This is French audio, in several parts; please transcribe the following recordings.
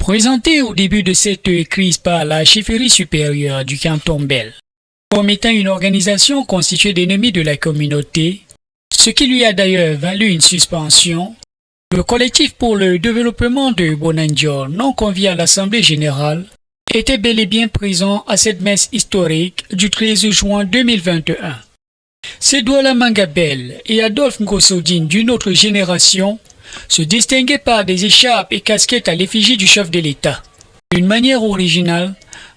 Présenté au début de cette crise par la chefferie supérieure du canton Bel comme étant une organisation constituée d'ennemis de la communauté, ce qui lui a d'ailleurs valu une suspension, le collectif pour le développement de Bonanjo, non convié à l'Assemblée générale, était bel et bien présent à cette messe historique du 13 juin 2021. C'est Douala Mangabel et Adolphe Ngosodine d'une autre génération se distinguaient par des écharpes et casquettes à l'effigie du chef de l'État. Une manière originale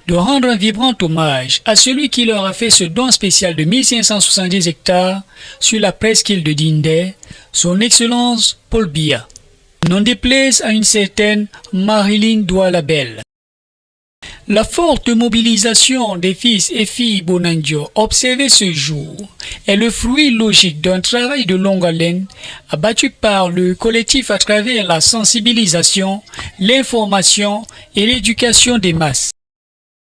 de rendre un vibrant hommage à celui qui leur a fait ce don spécial de 1570 hectares sur la presqu'île de Dindé, son Excellence Paul Biya. N'en déplaise à une certaine Marilyn Douala Bel. La forte mobilisation des fils et filles Bonanjo observée ce jour est le fruit logique d'un travail de longue haleine abattu par le collectif à travers la sensibilisation, l'information et l'éducation des masses.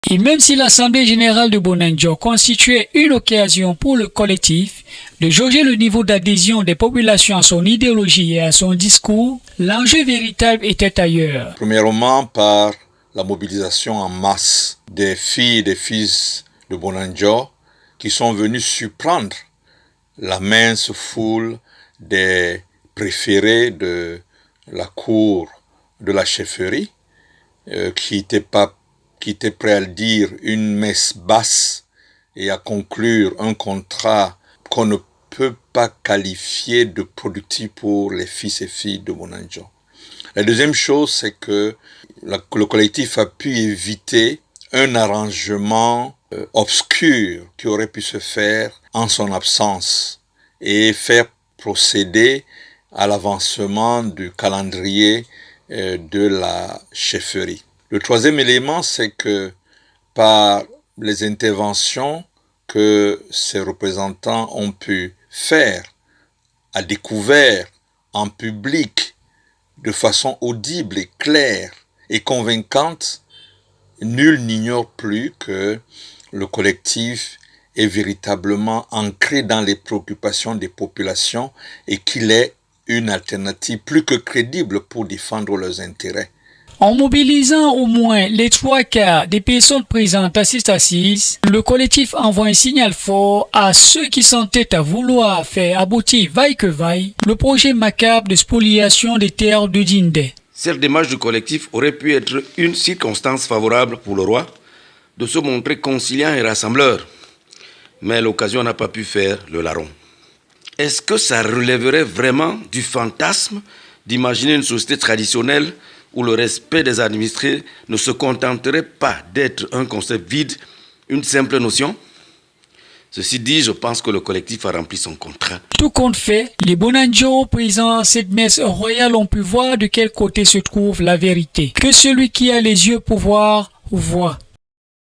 Et même si l'Assemblée générale de Bonanjo constituait une occasion pour le collectif de jauger le niveau d'adhésion des populations à son idéologie et à son discours, l'enjeu véritable était ailleurs. Premièrement, par la mobilisation en masse des filles et des fils de Bonanjo qui sont venus surprendre la mince foule des préférés de la cour de la chefferie qui étaient prêts à dire une messe basse et à conclure un contrat qu'on ne peut pas qualifier de productif pour les fils et filles de Bonanjo. La deuxième chose, c'est que le collectif a pu éviter un arrangement obscur qui aurait pu se faire en son absence et faire procéder à l'avancement du calendrier de la chefferie. Le troisième élément, c'est que par les interventions que ces représentants ont pu faire à découvert, en public, de façon audible et claire et convaincante, nul n'ignore plus que le collectif est véritablement ancré dans les préoccupations des populations et qu'il est une alternative plus que crédible pour défendre leurs intérêts. En mobilisant au moins les 3/4 des personnes présentes à cette assise, le collectif envoie un signal fort à ceux qui s'entêtent à vouloir faire aboutir vaille que vaille le projet macabre de spoliation des terres de Dindé. Cette démarche du collectif aurait pu être une circonstance favorable pour le roi de se montrer conciliant et rassembleur, mais l'occasion n'a pas pu faire le larron. Est-ce que ça relèverait vraiment du fantasme d'imaginer une société traditionnelle où le respect des administrés ne se contenterait pas d'être un concept vide, une simple notion? Ceci dit, je pense que le collectif a rempli son contrat. Tout compte fait, les Bonanjo présents à cette messe royale ont pu voir de quel côté se trouve la vérité. Que celui qui a les yeux pour voir, voit.